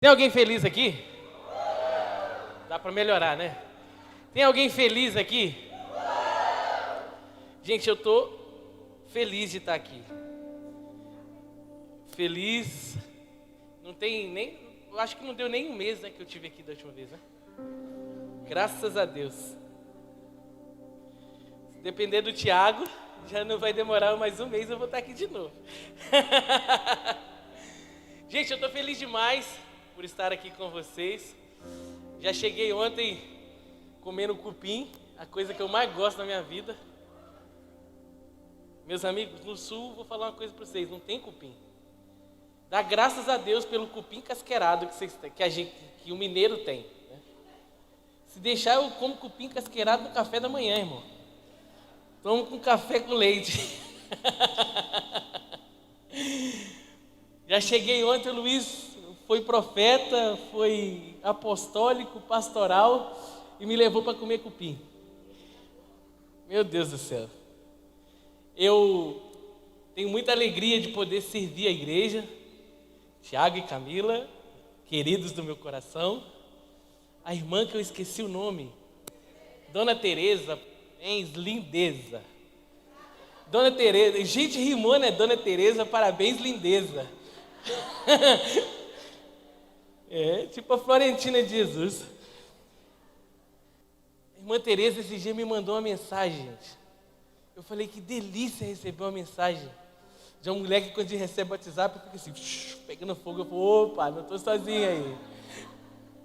Tem alguém feliz aqui? Dá para melhorar, né? Tem alguém feliz aqui? Gente, eu tô feliz de estar aqui. Feliz. Não tem nem. Eu acho que não deu nem um mês, né, que eu tive aqui da última vez, né? Graças a Deus. Se depender do Thiago, já não vai demorar mais um mês, eu vou estar aqui de novo. Gente, eu tô feliz demais por estar aqui com vocês. Já cheguei ontem comendo cupim, a coisa que eu mais gosto na minha vida. Meus amigos, no sul, vou falar uma coisa para vocês, não tem cupim. Dá graças a Deus pelo cupim casqueirado que o mineiro tem, né? Se deixar, eu como cupim casqueirado no café da manhã, irmão. Tomo com café com leite. Já cheguei ontem, o Luiz foi profeta, foi apostólico, pastoral e me levou para comer cupim. Meu Deus do céu. Eu tenho muita alegria de poder servir a igreja. Tiago e Camila, queridos do meu coração. A irmã que eu esqueci o nome, Dona Tereza, lindeza. Dona Tereza, gente, rimou, né? Dona Tereza, parabéns, lindeza. É, tipo a Florentina de Jesus. A irmã Tereza esse dia me mandou uma mensagem, gente. Eu falei, que delícia receber uma mensagem de uma mulher que quando recebe o WhatsApp fica assim, pegando fogo. Eu falo, opa, não estou sozinha aí.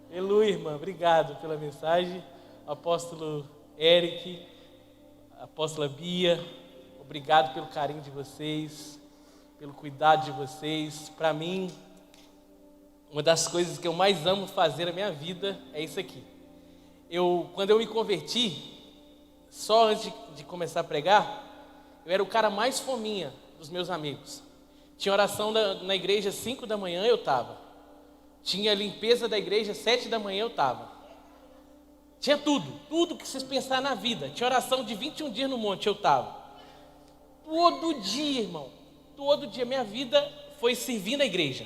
Aleluia, irmã, obrigado pela mensagem. Apóstolo Eric, apóstola Bia, obrigado pelo carinho de vocês, pelo cuidado de vocês. Para mim, uma das coisas que eu mais amo fazer na minha vida é isso aqui. Quando eu me converti, só antes de começar a pregar, eu era o cara mais fominha dos meus amigos. Tinha oração na igreja 5 da manhã, eu estava. Tinha limpeza da igreja 7 da manhã, eu estava. Tinha tudo que vocês pensarem na vida. Tinha oração de 21 dias no monte, eu estava. Todo dia, irmão, todo dia. Minha vida foi servindo a igreja.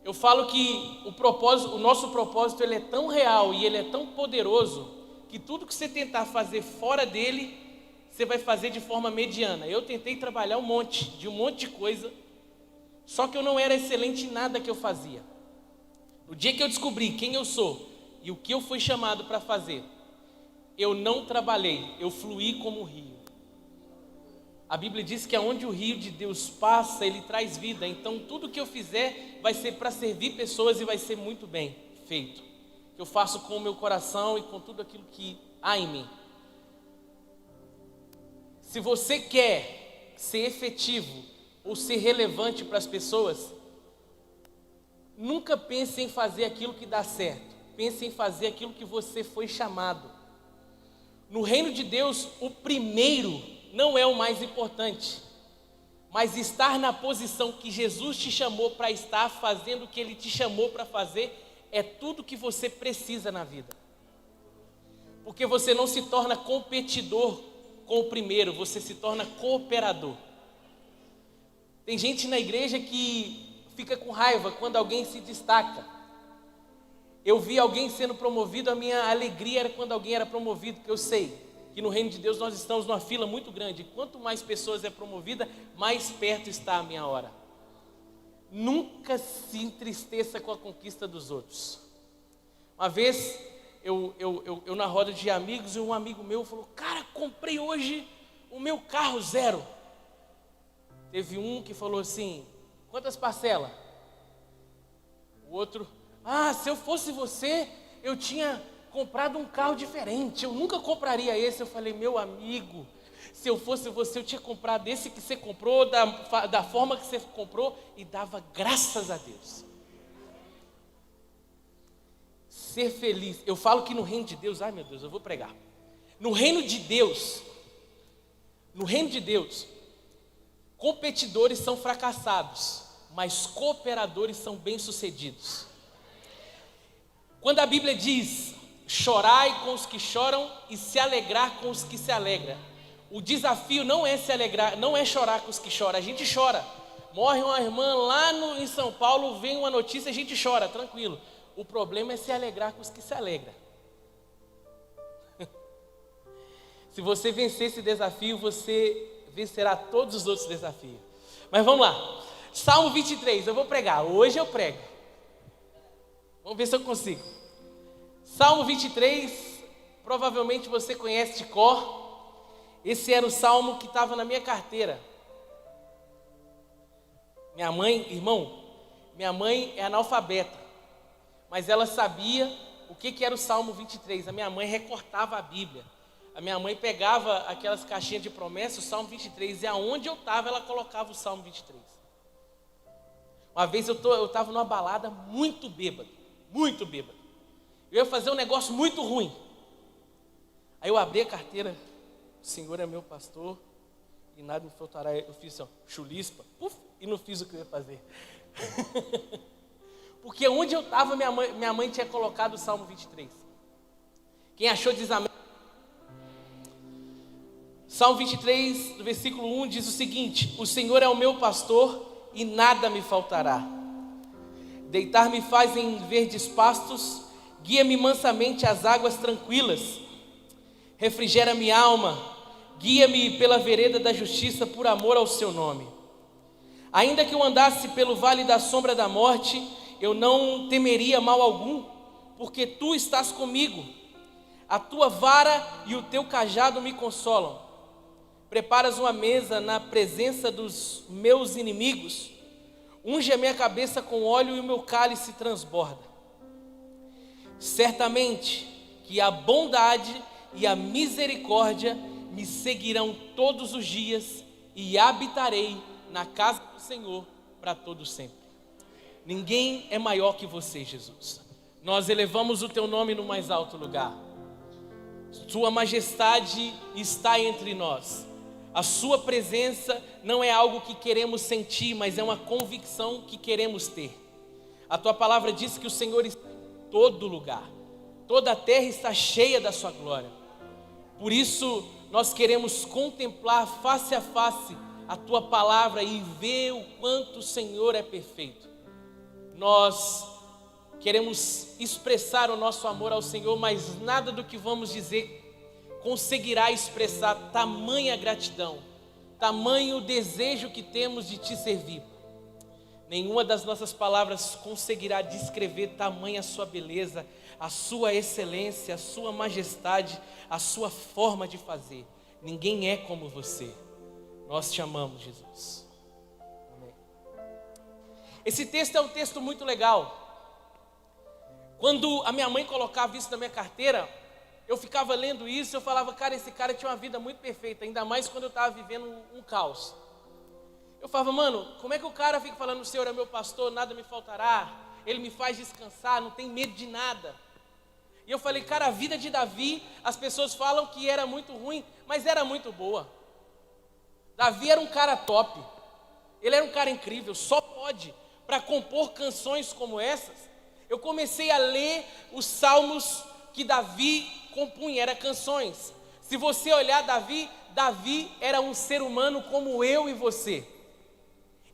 Eu falo que o nosso propósito, ele é tão real e ele é tão poderoso que tudo que você tentar fazer fora dele, você vai fazer de forma mediana. Eu tentei trabalhar um monte de coisa, só que eu não era excelente em nada que eu fazia. No dia que eu descobri quem eu sou e o que eu fui chamado para fazer, eu não trabalhei, eu fluí como o rio. A Bíblia diz que aonde o rio de Deus passa, ele traz vida. Então tudo que eu fizer vai ser para servir pessoas e vai ser muito bem feito. Que eu faço com o meu coração e com tudo aquilo que há em mim. Se você quer ser efetivo ou ser relevante para as pessoas, nunca pense em fazer aquilo que dá certo. Pense em fazer aquilo que você foi chamado. No reino de Deus, o primeiro não é o mais importante, mas estar na posição que Jesus te chamou para estar, fazendo o que Ele te chamou para fazer, é tudo que você precisa na vida. Porque você não se torna competidor com o primeiro, você se torna cooperador. Tem gente na igreja que fica com raiva quando alguém se destaca. Eu vi alguém sendo promovido, a minha alegria era quando alguém era promovido, porque eu sei que no reino de Deus nós estamos numa fila muito grande. Quanto mais pessoas é promovida, mais perto está a minha hora. Nunca se entristeça com a conquista dos outros. Uma vez, eu na roda de amigos, e um amigo meu falou, cara, comprei hoje o meu carro zero. Teve um que falou assim, quantas parcelas? O outro, se eu fosse você, eu tinha comprado um carro diferente, eu nunca compraria esse. Eu falei, meu amigo, se eu fosse você, eu tinha comprado esse que você comprou, da forma que você comprou, e dava graças a Deus. Ser feliz. Eu falo que no reino de Deus, ai meu Deus, eu vou pregar. No reino de Deus, competidores são fracassados, mas cooperadores são bem-sucedidos. Quando a Bíblia diz, chorai com os que choram e se alegrar com os que se alegram. O desafio não é se alegrar, não é chorar com os que choram. A gente chora, Morre uma irmã lá em São Paulo, vem uma notícia, a gente chora, tranquilo. O problema é se alegrar com os que se alegram. Se você vencer esse desafio, você vencerá todos os outros desafios. Mas vamos lá. Salmo 23, eu vou pregar. Hoje eu prego. Vamos ver se eu consigo. Salmo 23, provavelmente você conhece de cor. Esse era o salmo que estava na minha carteira. Minha mãe, irmão, minha mãe é analfabeta, mas ela sabia o que era o Salmo 23. A minha mãe recortava a Bíblia. A minha mãe pegava aquelas caixinhas de promessa, o Salmo 23, e aonde eu estava, ela colocava o Salmo 23. Uma vez eu estava numa balada muito bêbado. Eu ia fazer um negócio muito ruim. Aí eu abri a carteira, o Senhor é meu pastor e nada me faltará. Eu fiz assim, chulispa, puf, e não fiz o que eu ia fazer. Porque onde eu estava, minha mãe tinha colocado o Salmo 23. Quem achou diz amém. Salmo 23, do versículo 1, diz o seguinte: o Senhor é o meu pastor e nada me faltará. Deitar-me faz em verdes pastos, guia-me mansamente às águas tranquilas. Refrigera minha alma, guia-me pela vereda da justiça por amor ao seu nome. Ainda que eu andasse pelo vale da sombra da morte, eu não temeria mal algum, porque tu estás comigo. A tua vara e o teu cajado me consolam. Preparas uma mesa na presença dos meus inimigos. Unge a minha cabeça com óleo e o meu cálice transborda. Certamente que a bondade e a misericórdia me seguirão todos os dias e habitarei na casa do Senhor para todo sempre. Ninguém é maior que você, Jesus. Nós elevamos o teu nome no mais alto lugar. Sua majestade está entre nós. A sua presença não é algo que queremos sentir, mas é uma convicção que queremos ter. A tua palavra diz que o Senhor está em todo lugar. Toda a terra está cheia da sua glória. Por isso, nós queremos contemplar face a face a tua palavra e ver o quanto o Senhor é perfeito. Nós queremos expressar o nosso amor ao Senhor, mas nada do que vamos dizer conseguirá expressar tamanha gratidão, tamanho desejo que temos de te servir. Nenhuma das nossas palavras conseguirá descrever tamanha sua beleza, a sua excelência, a sua majestade, a sua forma de fazer. Ninguém é como você. Nós te amamos, Jesus. Amém. Esse texto é um texto muito legal. Quando a minha mãe colocava isso na minha carteira, eu ficava lendo isso, eu falava, cara, esse cara tinha uma vida muito perfeita, ainda mais quando eu estava vivendo um caos. Eu falava, mano, como é que o cara fica falando, o Senhor é meu pastor, nada me faltará, Ele me faz descansar, não tem medo de nada. E eu falei, cara, a vida de Davi, as pessoas falam que era muito ruim, mas era muito boa. Davi era um cara top, ele era um cara incrível, só pode, para compor canções como essas. Eu comecei a ler os salmos que Davi compunha, eram canções. Se você olhar Davi era um ser humano como eu e você.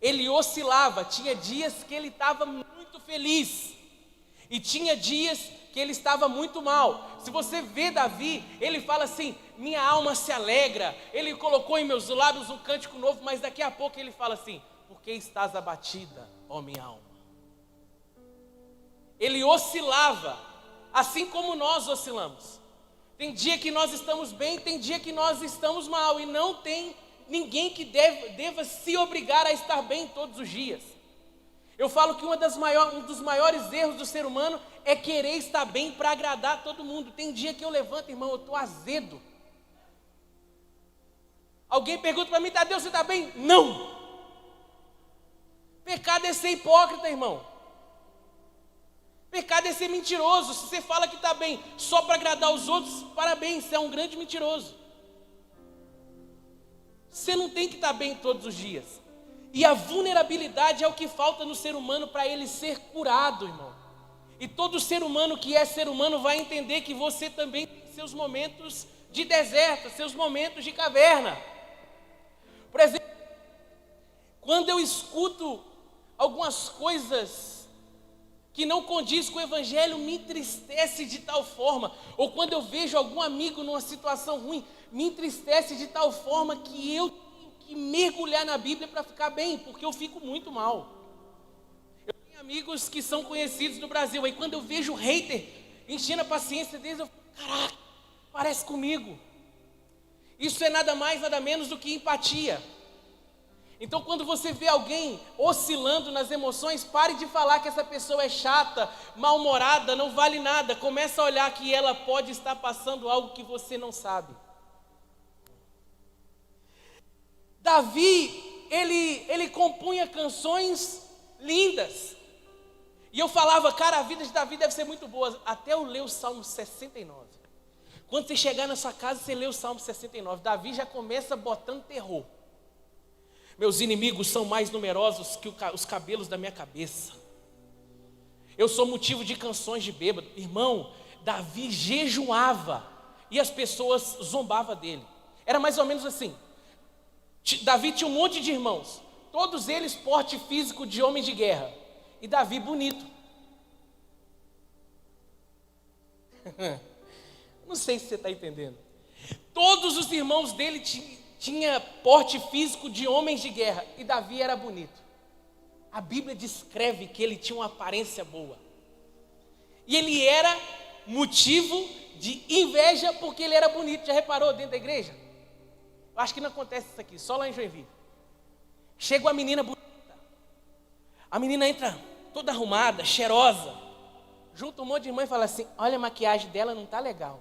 Ele oscilava, tinha dias que ele estava muito feliz e tinha dias que ele estava muito mal. Se você vê Davi, ele fala assim, minha alma se alegra. Ele colocou em meus lábios um cântico novo, mas daqui a pouco ele fala assim, por que estás abatida, ó minha alma? Ele oscilava, assim como nós oscilamos. Tem dia que nós estamos bem, tem dia que nós estamos mal, e não tem ninguém que deva se obrigar a estar bem todos os dias. Eu falo que um dos maiores erros do ser humano é querer estar bem para agradar todo mundo. Tem dia que eu levanto, irmão, eu estou azedo. Alguém pergunta para mim, Tadeu, você está bem? Não! Pecado é ser hipócrita, irmão. Pecado é ser mentiroso. Se você fala que está bem só para agradar os outros, parabéns, você é um grande mentiroso. Você não tem que estar bem todos os dias. E a vulnerabilidade é o que falta no ser humano para ele ser curado, irmão. E todo ser humano que é ser humano vai entender que você também tem seus momentos de deserto, seus momentos de caverna. Por exemplo, Quando eu escuto algumas coisas que não condiz com o evangelho, me entristece de tal forma. Ou quando eu vejo algum amigo numa situação ruim, me entristece de tal forma que eu tenho que mergulhar na Bíblia para ficar bem, porque eu fico muito mal. Eu tenho amigos que são conhecidos no Brasil, aí quando eu vejo o hater enchendo a paciência deles, eu falo, caraca, parece comigo. Isso é nada mais, nada menos do que empatia. Então, quando você vê alguém oscilando nas emoções, pare de falar que essa pessoa é chata, mal-humorada, não vale nada. Começa a olhar que ela pode estar passando algo que você não sabe. Davi, ele compunha canções lindas. E eu falava, cara, a vida de Davi deve ser muito boa. Até eu ler o Salmo 69. Quando você chegar na sua casa, você lê o Salmo 69. Davi já começa botando terror. Meus inimigos são mais numerosos que os cabelos da minha cabeça. Eu sou motivo de canções de bêbado. Irmão, Davi jejuava e as pessoas zombavam dele. Era mais ou menos assim. Davi tinha um monte de irmãos, todos eles porte físico de homem de guerra. E Davi bonito. Não sei se você está entendendo. Todos os irmãos dele tinha porte físico de homens de guerra, e Davi era bonito. A Bíblia descreve que ele tinha uma aparência boa. E ele era motivo de inveja porque ele era bonito. Já reparou dentro da igreja? Eu acho que não acontece isso aqui, só lá em Joinville. Chega uma menina bonita. A menina entra toda arrumada, cheirosa. Junta um monte de irmã e fala assim, olha, a maquiagem dela não está legal.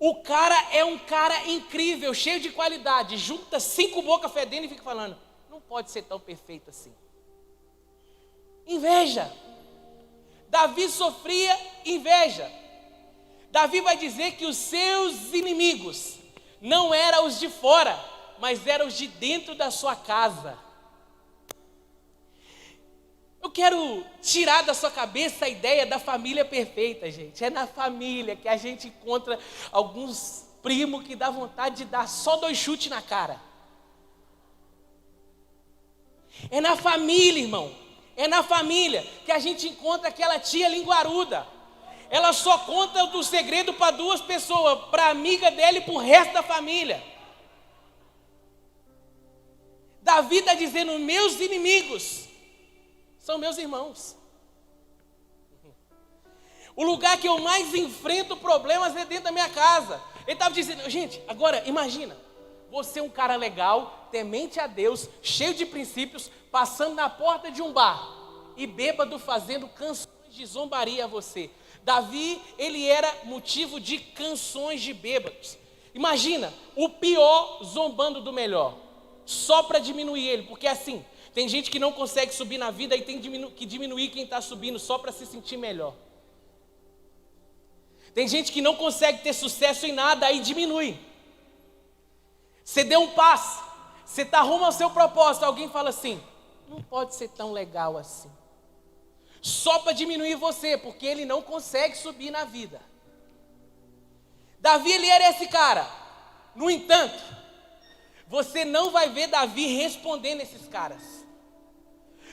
O cara é um cara incrível, cheio de qualidade. Junta 5 bocas fedendo e fica falando, não pode ser tão perfeito assim. Inveja. Davi sofria inveja. Davi vai dizer que os seus inimigos não eram os de fora, mas eram os de dentro da sua casa. Eu quero tirar da sua cabeça a ideia da família perfeita, gente. É na família que a gente encontra alguns primos que dá vontade de dar só 2 chutes na cara. É na família, irmão. É na família que a gente encontra aquela tia linguaruda. Ela só conta do segredo para 2 pessoas, para a amiga dela e para o resto da família. Davi está dizendo, meus inimigos são meus irmãos. O lugar que eu mais enfrento problemas é dentro da minha casa. Ele estava dizendo, gente, agora imagina, você é um cara legal, temente a Deus, cheio de princípios, passando na porta de um bar e bêbado fazendo canções de zombaria a você. Davi, ele era motivo de canções de bêbados. Imagina, o pior zombando do melhor, só para diminuir ele, porque assim, tem gente que não consegue subir na vida e tem que diminuir quem está subindo só para se sentir melhor. Tem gente que não consegue ter sucesso em nada, aí diminui. Você deu um passo, você está rumo ao seu propósito, alguém fala assim, não pode ser tão legal assim. Só para diminuir você, porque ele não consegue subir na vida. Davi, ele era esse cara. No entanto, você não vai ver Davi respondendo esses caras.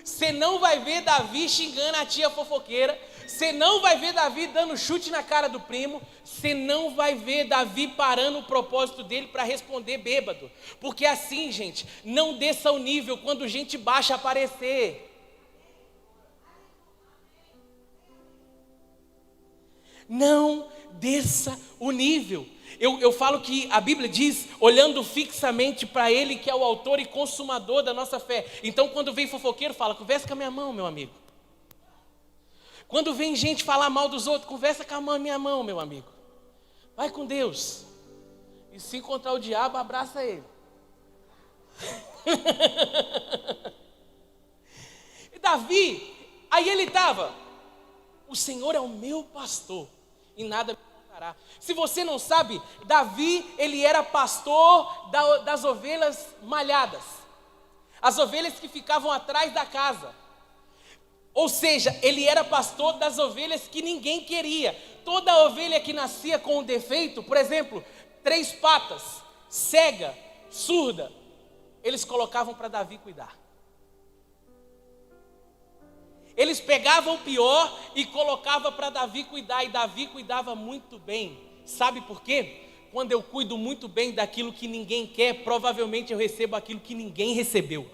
Você não vai ver Davi xingando a tia fofoqueira. Você não vai ver Davi dando chute na cara do primo. Você não vai ver Davi parando o propósito dele para responder bêbado. Porque assim, gente, não desça o nível quando gente baixa aparecer. Não desça o nível. Eu falo que a Bíblia diz, olhando fixamente para Ele, que é o autor e consumador da nossa fé. Então, quando vem fofoqueiro, fala, conversa com a minha mão, meu amigo. Quando vem gente falar mal dos outros, conversa com a minha mão, meu amigo. Vai com Deus. E se encontrar o diabo, abraça ele. E Davi, aí ele estava, o Senhor é o meu pastor, e nada me faltará. Se você não sabe, Davi, ele era pastor das ovelhas malhadas, as ovelhas que ficavam atrás da casa. Ou seja, ele era pastor das ovelhas que ninguém queria. Toda ovelha que nascia com um defeito, por exemplo, 3 patas, cega, surda, eles colocavam para Davi cuidar. Eles pegavam o pior e colocavam para Davi cuidar, e Davi cuidava muito bem. Sabe por quê? Quando eu cuido muito bem daquilo que ninguém quer, provavelmente eu recebo aquilo que ninguém recebeu.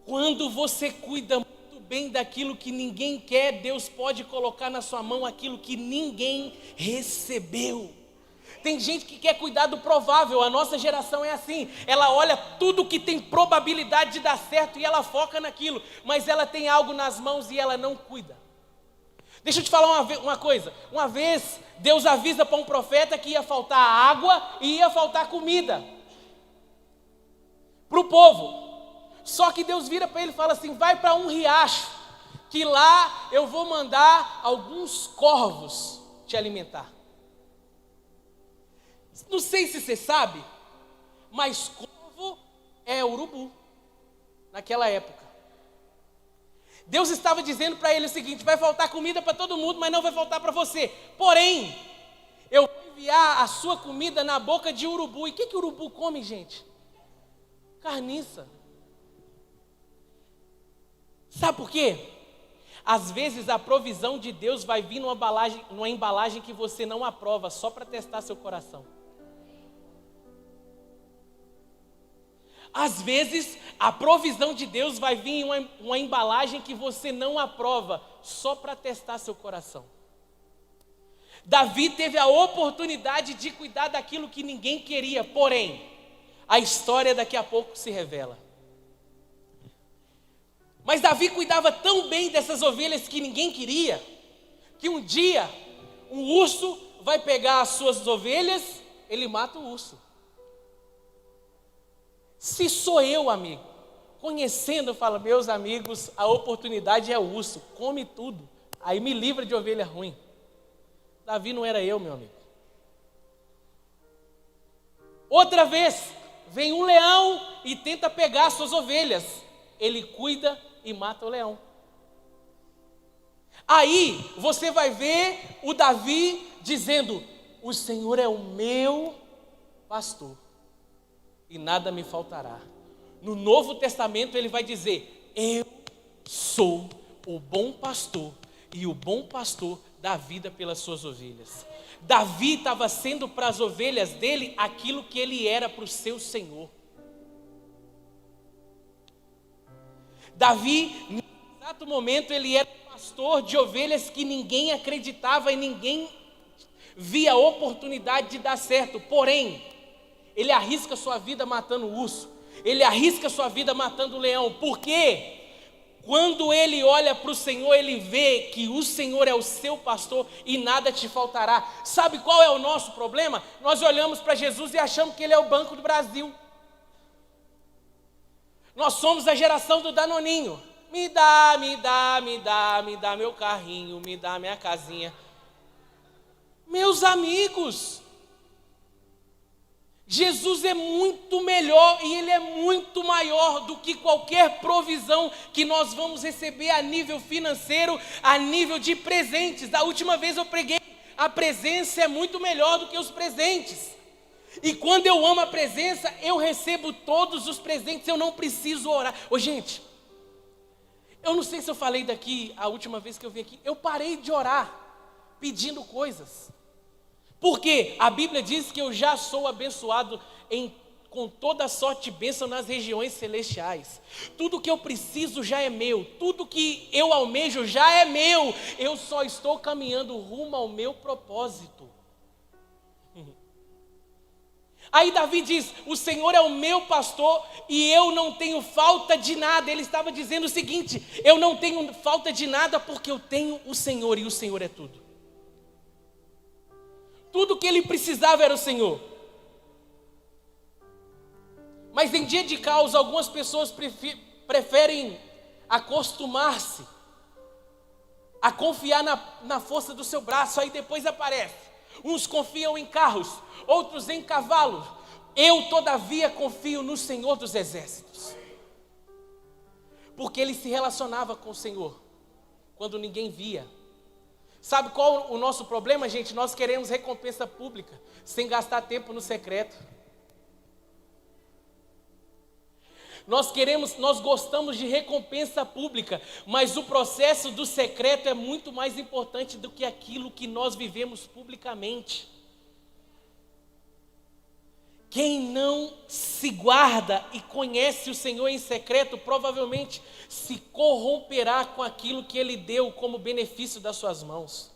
Quando você cuida muito bem daquilo que ninguém quer, Deus pode colocar na sua mão aquilo que ninguém recebeu. Tem gente que quer cuidar do provável, a nossa geração é assim, ela olha tudo que tem probabilidade de dar certo e ela foca naquilo, mas ela tem algo nas mãos e ela não cuida. Deixa eu te falar uma coisa, uma vez Deus avisa para um profeta que ia faltar água e ia faltar comida para o povo. Só que Deus vira para ele e fala assim, vai para um riacho, que lá eu vou mandar alguns corvos te alimentar. Não sei se você sabe, mas corvo é urubu, naquela época. Deus estava dizendo para ele o seguinte, vai faltar comida para todo mundo, mas não vai faltar para você. Porém, eu vou enviar a sua comida na boca de urubu. E o que urubu come, gente? Carniça. Sabe por quê? Às vezes a provisão de Deus vai vir numa embalagem que você não aprova, só para testar seu coração. Às vezes a provisão de Deus vai vir em uma embalagem que você não aprova, só para testar seu coração. Davi teve a oportunidade de cuidar daquilo que ninguém queria, porém, a história daqui a pouco se revela. Mas Davi cuidava tão bem dessas ovelhas que ninguém queria, que um dia um urso vai pegar as suas ovelhas, ele mata o urso. Se sou eu, amigo, conhecendo, eu falo, meus amigos, a oportunidade é o urso, come tudo, aí me livra de ovelha ruim. Davi não era eu, meu amigo. Outra vez, vem um leão e tenta pegar as suas ovelhas, ele cuida e mata o leão. Aí você vai ver o Davi dizendo, o Senhor é o meu pastor e nada me faltará. No Novo Testamento ele vai dizer, eu sou o bom pastor e o bom pastor dá vida pelas suas ovelhas. Davi estava sendo para as ovelhas dele aquilo que ele era para o seu Senhor. Davi, nesse exato momento, ele era pastor de ovelhas que ninguém acreditava e ninguém via a oportunidade de dar certo. Porém, ele arrisca sua vida matando o urso, ele arrisca sua vida matando o leão. Por quê? Quando ele olha para o Senhor, ele vê que o Senhor é o seu pastor e nada te faltará. Sabe qual é o nosso problema? Nós olhamos para Jesus e achamos que ele é o Banco do Brasil. Nós somos a geração do Danoninho. Me dá meu carrinho, me dá minha casinha. Meus amigos, Jesus é muito melhor e Ele é muito maior do que qualquer provisão que nós vamos receber a nível financeiro, a nível de presentes. Da última vez eu preguei, a presença é muito melhor do que os presentes. E quando eu amo a presença, eu recebo todos os presentes, eu não preciso orar. Ô gente, eu não sei se eu falei daqui a última vez que eu vim aqui, eu parei de orar, pedindo coisas. Porque a Bíblia diz que eu já sou abençoado com toda sorte de bênção nas regiões celestiais. Tudo que eu preciso já é meu, tudo que eu almejo já é meu. Eu só estou caminhando rumo ao meu propósito. Aí Davi diz, o Senhor é o meu pastor e eu não tenho falta de nada. Ele estava dizendo o seguinte, eu não tenho falta de nada porque eu tenho o Senhor e o Senhor é tudo. Tudo que ele precisava era o Senhor. Mas em dia de caos, algumas pessoas preferem acostumar-se a confiar na força do seu braço, aí depois aparece. Uns confiam em carros, outros em cavalos. Eu, todavia, confio no Senhor dos Exércitos. Porque ele se relacionava com o Senhor quando ninguém via. Sabe qual o nosso problema, gente? Nós queremos recompensa pública, sem gastar tempo no secreto. Nós gostamos de recompensa pública, mas o processo do secreto é muito mais importante do que aquilo que nós vivemos publicamente. Quem não se guarda e conhece o Senhor em secreto, provavelmente se corromperá com aquilo que Ele deu como benefício das suas mãos.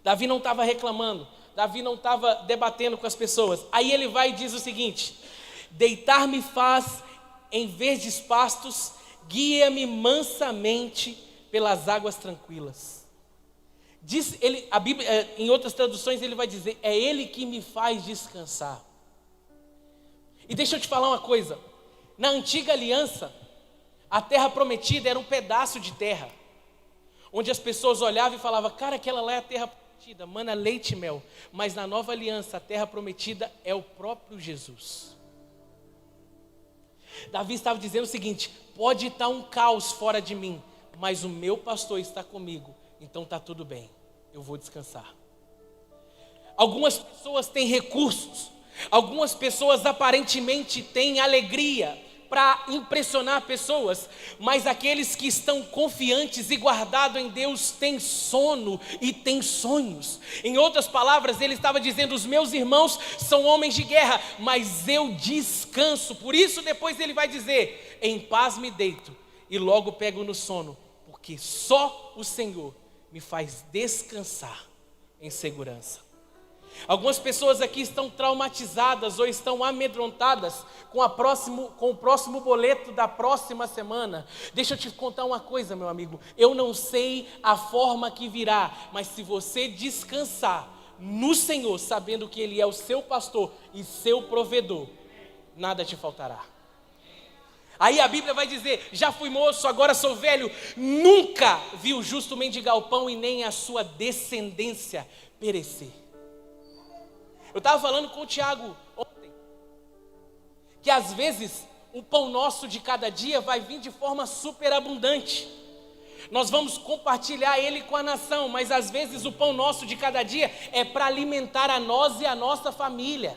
Davi não estava reclamando, Davi não estava debatendo com as pessoas. Aí ele vai e diz o seguinte: deitar-me faz em verdes pastos, guia-me mansamente pelas águas tranquilas. Diz ele, a Bíblia, em outras traduções ele vai dizer, é Ele que me faz descansar. E deixa eu te falar uma coisa, na antiga aliança, a terra prometida era um pedaço de terra, onde as pessoas olhavam e falavam, cara, aquela lá é a terra prometida, mana leite e mel. Mas na nova aliança, a terra prometida é o próprio Jesus. Davi estava dizendo o seguinte, pode estar um caos fora de mim, mas o meu pastor está comigo, então está tudo bem, eu vou descansar. Algumas pessoas têm recursos, algumas pessoas aparentemente têm alegria para impressionar pessoas, mas aqueles que estão confiantes e guardados em Deus têm sono e têm sonhos. Em outras palavras, ele estava dizendo, os meus irmãos são homens de guerra, mas eu descanso. Por isso depois ele vai dizer, em paz me deito e logo pego no sono, porque só o Senhor me faz descansar em segurança. Algumas pessoas aqui estão traumatizadas ou estão amedrontadas com o próximo boleto da próxima semana. Deixa eu te contar uma coisa, meu amigo. Eu não sei a forma que virá, mas se você descansar no Senhor, sabendo que Ele é o seu pastor e seu provedor, nada te faltará. Aí a Bíblia vai dizer, já fui moço, agora sou velho, nunca vi o justo mendigar o pão e nem a sua descendência perecer. Eu estava falando com o Tiago ontem, que às vezes o pão nosso de cada dia vai vir de forma superabundante. Nós vamos compartilhar ele com a nação, mas às vezes o pão nosso de cada dia é para alimentar a nós e a nossa família.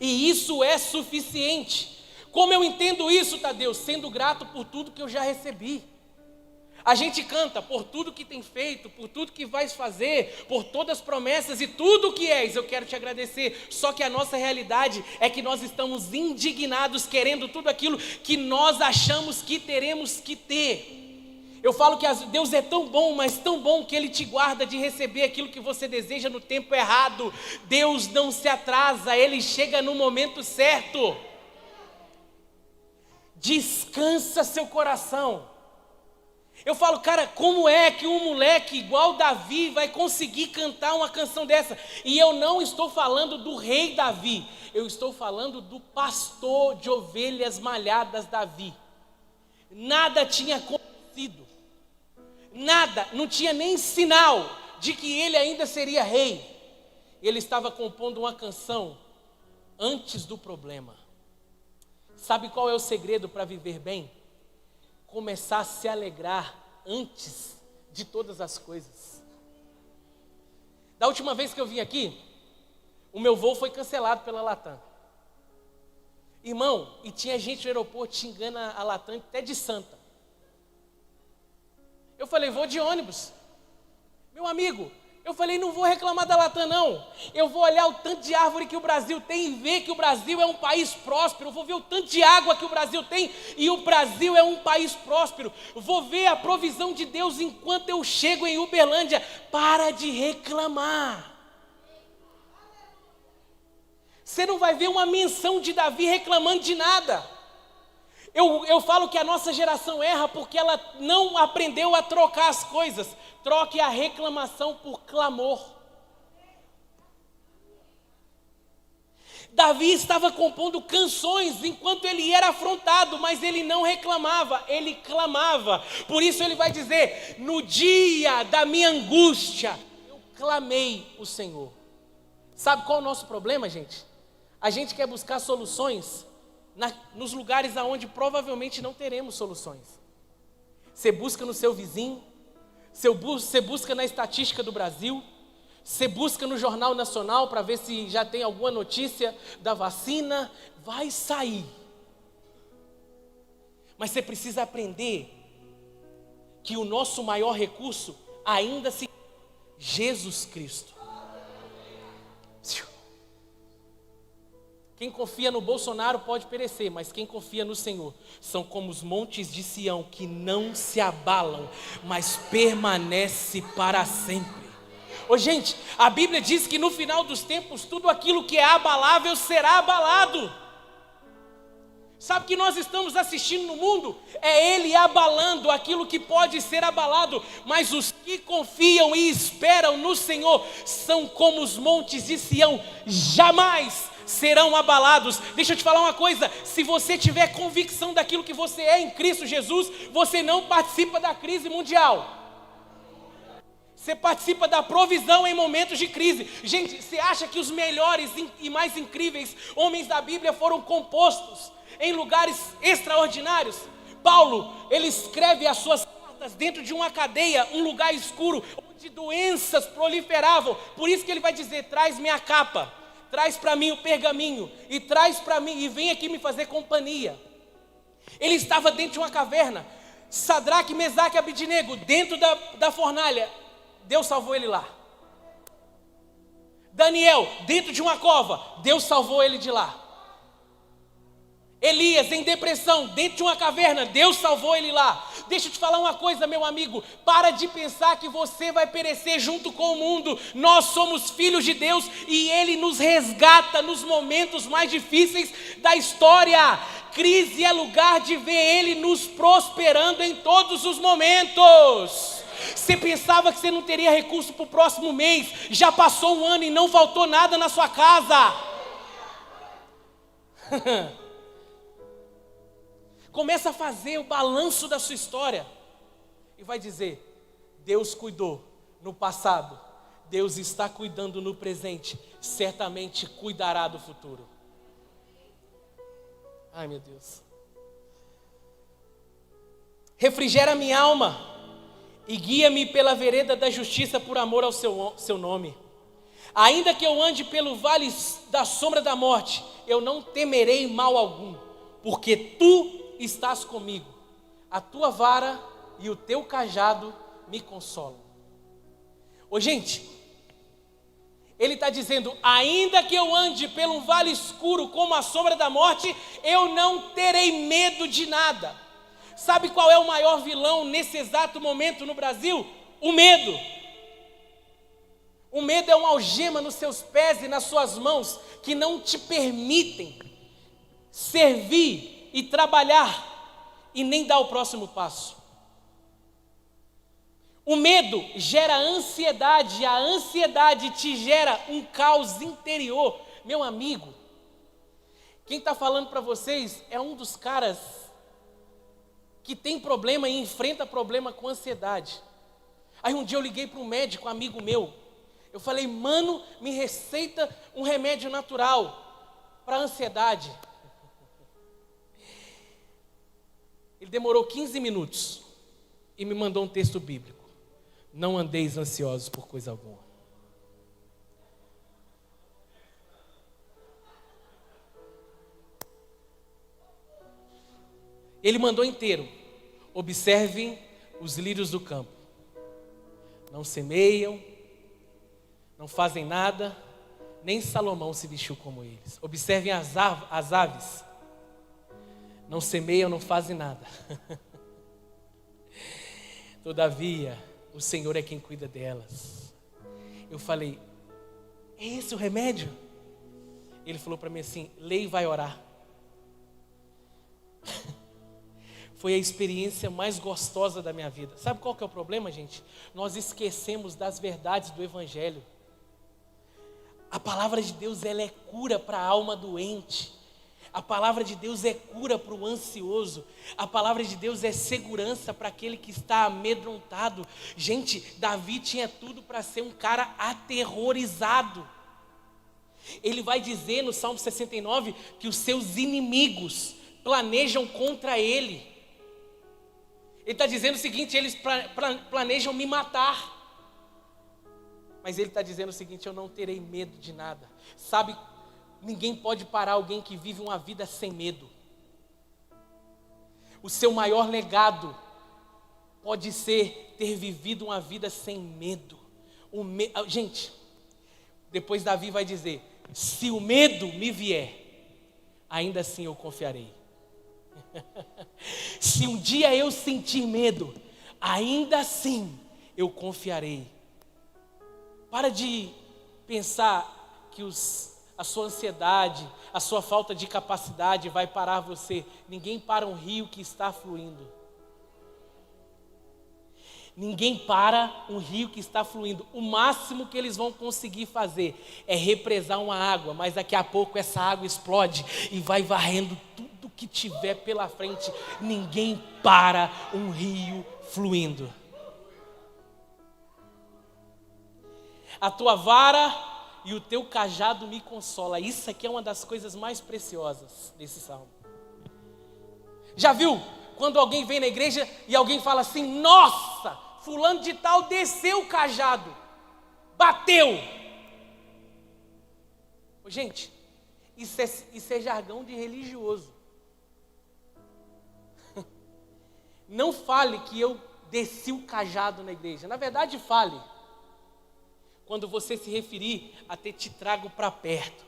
E isso é suficiente. Como eu entendo isso, Tadeu? Sendo grato por tudo que eu já recebi. A gente canta por tudo que tem feito, por tudo que vais fazer, por todas as promessas e tudo o que és, eu quero te agradecer. Só que a nossa realidade é que nós estamos indignados, querendo tudo aquilo que nós achamos que teremos que ter. Eu falo que Deus é tão bom, mas tão bom que Ele te guarda de receber aquilo que você deseja no tempo errado. Deus não se atrasa, Ele chega no momento certo. Descansa seu coração. Eu falo, cara, como é que um moleque igual Davi vai conseguir cantar uma canção dessa? E eu não estou falando do rei Davi, eu estou falando do pastor de ovelhas malhadas Davi. Nada tinha acontecido, nada, não tinha nem sinal de que ele ainda seria rei. Ele estava compondo uma canção antes do problema. Sabe qual é o segredo para viver bem? Começar a se alegrar antes de todas as coisas. Da última vez que eu vim aqui, o meu voo foi cancelado pela Latam. Irmão, e tinha gente no aeroporto xingando a Latam até de santa. Eu falei, vou de ônibus. Meu amigo, eu falei, não vou reclamar da Latam não. Eu vou olhar o tanto de árvore que o Brasil tem e ver que o Brasil é um país próspero. Eu vou ver o tanto de água que o Brasil tem e o Brasil é um país próspero. Vou ver a provisão de Deus enquanto eu chego em Uberlândia. Para de reclamar. Você não vai ver uma menção de Davi reclamando de nada. Eu falo que a nossa geração erra porque ela não aprendeu a trocar as coisas. Troque a reclamação por clamor. Davi estava compondo canções enquanto ele era afrontado, mas ele não reclamava, ele clamava. Por isso ele vai dizer, no dia da minha angústia, eu clamei o Senhor. Sabe qual é o nosso problema, gente? A gente quer buscar soluções nos lugares aonde provavelmente não teremos soluções. Você busca no seu vizinho, Você busca na estatística do Brasil, você busca no Jornal Nacional para ver se já tem alguma notícia da vacina, vai sair. Mas você precisa aprender que o nosso maior recurso ainda se chama Jesus Cristo. Quem confia no Bolsonaro pode perecer, mas quem confia no Senhor são como os montes de Sião que não se abalam, mas permanece para sempre. Ô gente, a Bíblia diz que no final dos tempos tudo aquilo que é abalável será abalado. Sabe o que nós estamos assistindo no mundo? É ele abalando aquilo que pode ser abalado, mas os que confiam e esperam no Senhor são como os montes de Sião, jamais serão abalados. Deixa eu te falar uma coisa, se você tiver convicção daquilo que você é em Cristo Jesus, você não participa da crise mundial. Você participa da provisão em momentos de crise. Gente, você acha que os melhores e mais incríveis homens da Bíblia foram compostos em lugares extraordinários? Paulo, ele escreve as suas cartas dentro de uma cadeia, um lugar escuro, onde doenças proliferavam. Por isso que ele vai dizer, traz minha capa, traz para mim o pergaminho, e traz para mim, e vem aqui me fazer companhia. Ele estava dentro de uma caverna, Sadraque, Mesaque e Abidnego, dentro da fornalha. Deus salvou ele lá. Daniel, dentro de uma cova, Deus salvou ele de lá. Elias, em depressão, dentro de uma caverna, Deus salvou ele lá. Deixa eu te falar uma coisa, meu amigo, para de pensar que você vai perecer junto com o mundo. Nós somos filhos de Deus e Ele nos resgata nos momentos mais difíceis da história. Crise é lugar de ver Ele nos prosperando em todos os momentos. Você pensava que você não teria recurso para o próximo mês, já passou um ano e não faltou nada na sua casa. Começa a fazer o balanço da sua história e vai dizer, Deus cuidou no passado, Deus está cuidando no presente, certamente cuidará do futuro. Ai, meu Deus. Refrigera minha alma e guia-me pela vereda da justiça por amor ao seu nome. Ainda que eu ande pelo vale da sombra da morte, eu não temerei mal algum, porque tu estás comigo, a tua vara e o teu cajado me consolam. Ô gente, ele está dizendo, ainda que eu ande pelo vale escuro como a sombra da morte, eu não terei medo de nada. Sabe qual é o maior vilão nesse exato momento no Brasil? O medo. O medo é uma algema nos seus pés e nas suas mãos que não te permitem servir e trabalhar e nem dar o próximo passo. O medo gera ansiedade, a ansiedade te gera um caos interior. Meu amigo, quem está falando para vocês é um dos caras que tem problema e enfrenta problema com ansiedade. Aí um dia eu liguei para um médico, amigo meu. Eu falei, mano, me receita um remédio natural para ansiedade. Ele demorou 15 minutos e me mandou um texto bíblico. Não andeis ansiosos por coisa alguma. Ele mandou inteiro. Observem os lírios do campo. Não semeiam, não fazem nada, nem Salomão se vestiu como eles. Observem as aves. Não semeiam, não fazem nada. Todavia, o Senhor é quem cuida delas. Eu falei, é esse o remédio? Ele falou para mim assim, lê e vai orar. Foi a experiência mais gostosa da minha vida. Sabe qual que é o problema, gente? Nós esquecemos das verdades do Evangelho. A palavra de Deus, ela é cura para a alma doente. A palavra de Deus é cura para o ansioso. A palavra de Deus é segurança para aquele que está amedrontado. Gente, Davi tinha tudo para ser um cara aterrorizado. Ele vai dizer no Salmo 69 que os seus inimigos planejam contra ele. Ele está dizendo o seguinte: eles planejam me matar. Mas ele está dizendo o seguinte: eu não terei medo de nada. Sabe, ninguém pode parar alguém que vive uma vida sem medo. O seu maior legado pode ser ter vivido uma vida sem medo. Gente, depois Davi vai dizer: se o medo me vier, ainda assim eu confiarei. Se um dia eu sentir medo, ainda assim eu confiarei. Para de pensar que a sua ansiedade, a sua falta de capacidade vai parar você. Ninguém para um rio que está fluindo. Ninguém para um rio que está fluindo. O máximo que eles vão conseguir fazer é represar uma água, mas daqui a pouco essa água explode e vai varrendo tudo que tiver pela frente. Ninguém para um rio fluindo. A tua vara e o teu cajado me consola. Isso aqui é uma das coisas mais preciosas desse salmo. Já viu quando alguém vem na igreja e alguém fala assim: nossa, fulano de tal desceu o cajado, bateu. Gente, isso é jargão de religioso. Não fale que eu desci o cajado na igreja. Na verdade, fale quando você se referir a ter te trago para perto.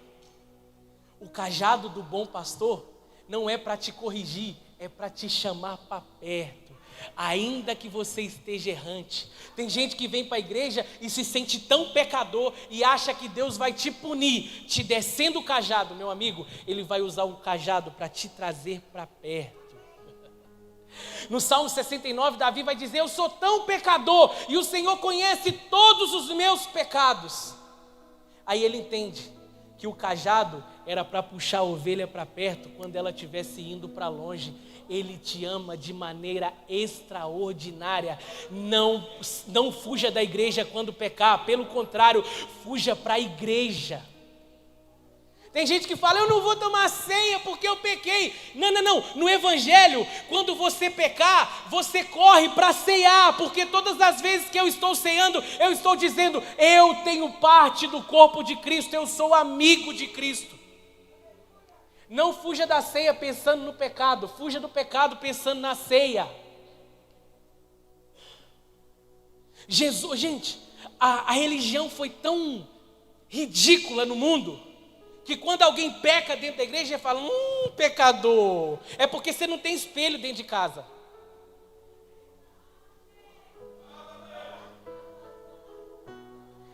O cajado do bom pastor não é para te corrigir, é para te chamar para perto. Ainda que você esteja errante. Tem gente que vem para a igreja e se sente tão pecador e acha que Deus vai te punir, te descendo o cajado. Meu amigo, Ele vai usar o cajado para te trazer para perto. No Salmo 69, Davi vai dizer: eu sou tão pecador e o Senhor conhece todos os meus pecados. Aí ele entende que o cajado era para puxar a ovelha para perto quando ela estivesse indo para longe. Ele te ama de maneira extraordinária. Não fuja da igreja quando pecar, pelo contrário, fuja para a igreja. Tem gente que fala: eu não vou tomar ceia porque eu pequei. Não. No evangelho, quando você pecar, você corre para ceiar, porque todas as vezes que eu estou ceando, eu estou dizendo: eu tenho parte do corpo de Cristo, eu sou amigo de Cristo. Não fuja da ceia pensando no pecado, fuja do pecado pensando na ceia. Jesus, gente, a religião foi tão ridícula no mundo que quando alguém peca dentro da igreja, fala: pecador. É porque você não tem espelho dentro de casa.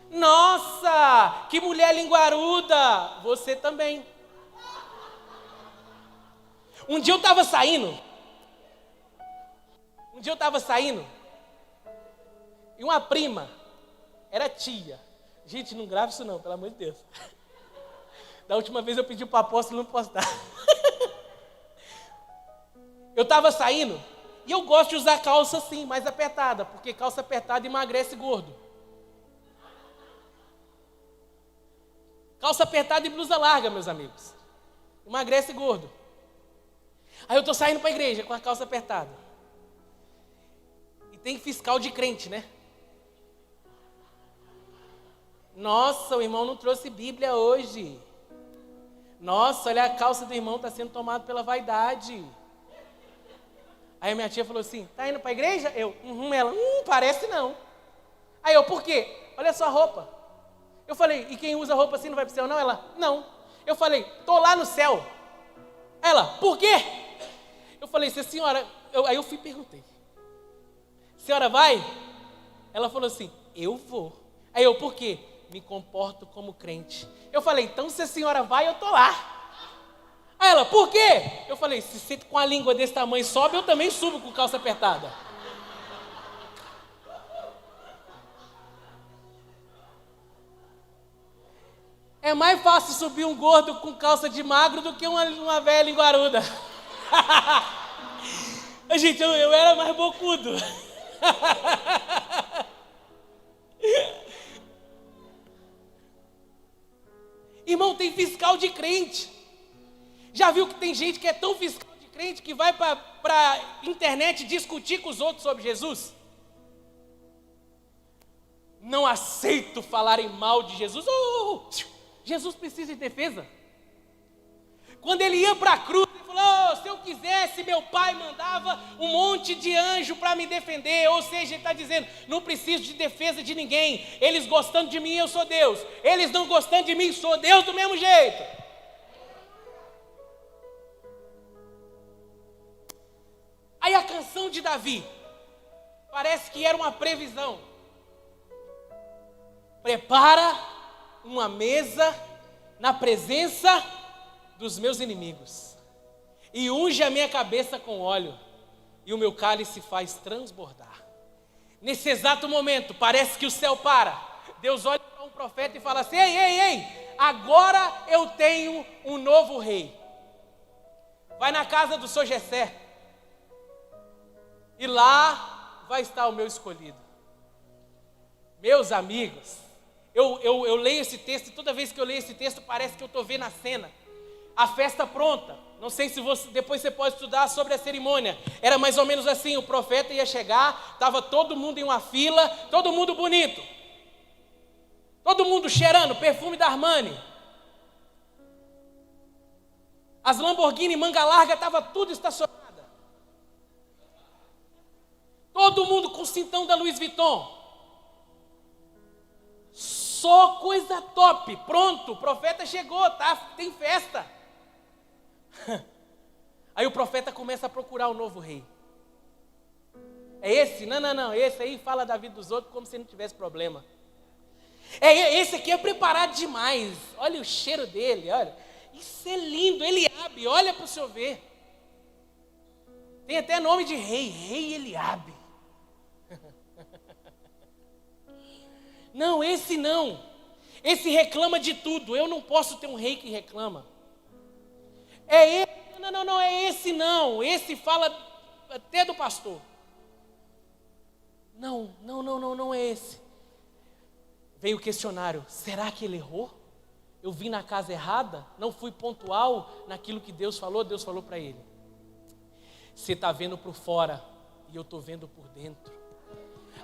Nossa, que mulher linguaruda. Você também. Um dia eu estava saindo e uma prima, era tia. Gente, não grave isso não, pelo amor de Deus. Da última vez eu pedi para o apóstolo não postar. Eu estava saindo e eu gosto de usar calça assim, mais apertada, porque calça apertada emagrece gordo. Calça apertada e blusa larga, meus amigos, emagrece gordo. Aí eu estou saindo para a igreja com a calça apertada. E tem fiscal de crente, né? Nossa, o irmão não trouxe Bíblia hoje. Nossa, olha, a calça do irmão está sendo tomada pela vaidade. Aí a minha tia falou assim: tá indo para a igreja? Eu, ela, parece não. Aí eu, por quê? Olha sua roupa. Eu falei: e quem usa roupa assim não vai para o céu não? Ela, não. Eu falei: tô lá no céu. Ela, por quê? Eu falei: se a senhora... Aí eu fui e perguntei: senhora vai? Ela falou assim: eu vou. Aí eu, por quê? Me comporto como crente. Eu falei: então se a senhora vai, eu tô lá. Aí ela: por quê? Eu falei: se você com a língua desse tamanho sobe, eu também subo com calça apertada. É mais fácil subir um gordo com calça de magro do que uma velha linguaruda. Gente, eu era mais bocudo. Irmão, tem fiscal de crente. Já viu que tem gente que é tão fiscal de crente que vai para para a internet discutir com os outros sobre Jesus? Não aceito falarem mal de Jesus. Jesus precisa de defesa. Quando ele ia para a cruz, ele falou: se eu quisesse, meu pai mandava um monte de anjo para me defender. Ou seja, ele está dizendo: não preciso de defesa de ninguém. Eles gostando de mim, eu sou Deus. Eles não gostando de mim, sou Deus do mesmo jeito. Aí a canção de Davi parece que era uma previsão. Prepara uma mesa na presença dos meus inimigos, e unge a minha cabeça com óleo, e o meu cálice faz transbordar. Nesse exato momento, parece que o céu para. Deus olha para um profeta e fala assim: ei, agora eu tenho um novo rei. Vai na casa do seu Jessé, e lá vai estar o meu escolhido. Meus amigos, eu leio esse texto, e toda vez que eu leio esse texto, parece que eu estou vendo a cena. A festa pronta. Não sei se depois você pode estudar sobre a cerimônia. Era mais ou menos assim: o profeta ia chegar, estava todo mundo em uma fila, todo mundo bonito, todo mundo cheirando perfume da Armani. As Lamborghini manga larga estava tudo estacionada. Todo mundo com cintão da Louis Vuitton. Só coisa top. Pronto, o profeta chegou, tá? Tem festa. Aí o profeta começa a procurar o novo rei. É esse? Não, esse aí fala da vida dos outros como se não tivesse problema. Esse aqui é preparado demais. Olha o cheiro dele, olha. Isso é lindo, Eliabe, olha para o senhor ver. Tem até nome de rei, Rei Eliabe. Não, esse não. Esse reclama de tudo. Eu não posso ter um rei que reclama. É esse? Não, é esse não. Esse fala até do pastor. Não é esse. Veio o questionário: será que ele errou? Eu vim na casa errada? Não fui pontual naquilo que Deus falou? Deus falou para ele: você está vendo por fora e eu estou vendo por dentro.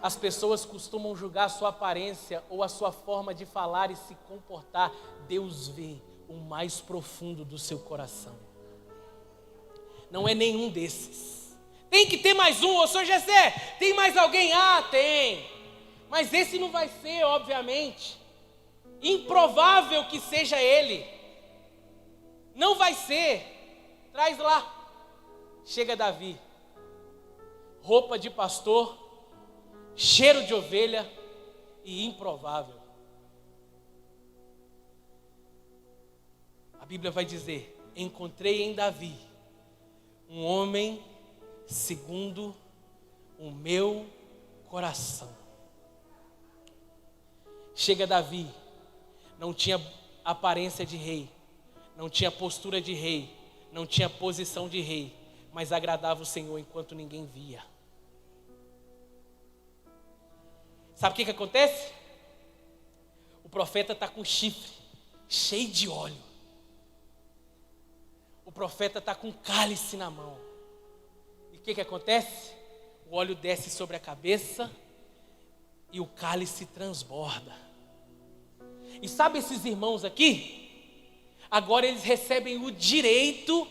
As pessoas costumam julgar a sua aparência ou a sua forma de falar e se comportar. Deus vê o mais profundo do seu coração. Não é nenhum desses. Tem que ter mais um. Ô senhor Jessé, tem mais alguém? Ah, tem. Mas esse não vai ser, obviamente. Improvável que seja ele. Não vai ser. Traz lá. Chega Davi. Roupa de pastor, cheiro de ovelha e improvável. A Bíblia vai dizer: encontrei em Davi um homem segundo o meu coração. Chega Davi, não tinha aparência de rei, não tinha postura de rei, não tinha posição de rei, mas agradava o Senhor enquanto ninguém via. Sabe o que acontece? O profeta está com chifre, cheio de óleo. O profeta está com cálice na mão. E o que acontece? O óleo desce sobre a cabeça e o cálice transborda. E sabe esses irmãos aqui? Agora eles recebem o direito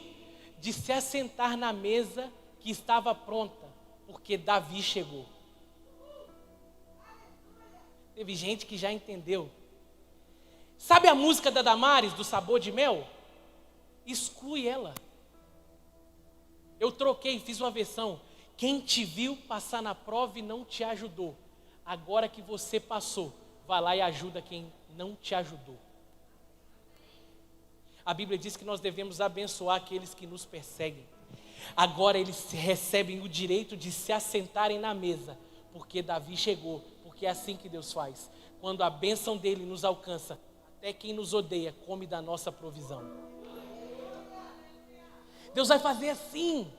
de se assentar na mesa que estava pronta, porque Davi chegou. Teve gente que já entendeu. Sabe a música da Damares, do Sabor de Mel? Exclui ela. Eu troquei, fiz uma versão. Quem te viu passar na prova e não te ajudou, agora que você passou, vai lá e ajuda quem não te ajudou. A Bíblia diz que nós devemos abençoar aqueles que nos perseguem. Agora eles recebem o direito de se assentarem na mesa, porque Davi chegou, porque é assim que Deus faz. Quando a bênção dele nos alcança, até quem nos odeia come da nossa provisão. Deus vai fazer assim.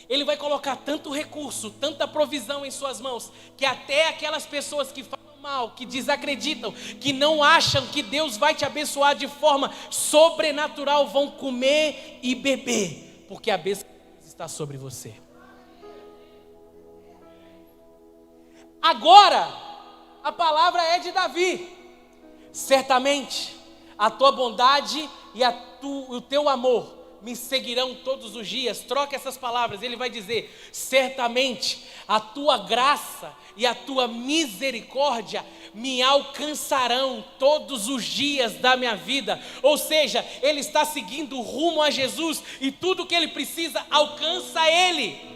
Ele vai colocar tanto recurso, tanta provisão em suas mãos, que até aquelas pessoas que falam mal, que desacreditam, que não acham que Deus vai te abençoar de forma sobrenatural, vão comer e beber, porque a bênção está sobre você. Agora, a palavra é de Davi. Certamente, a tua bondade e o teu amor me seguirão todos os dias. Troca essas palavras, ele vai dizer: certamente, a tua graça e a tua misericórdia me alcançarão todos os dias da minha vida. Ou seja, ele está seguindo rumo a Jesus e tudo que ele precisa alcança ele.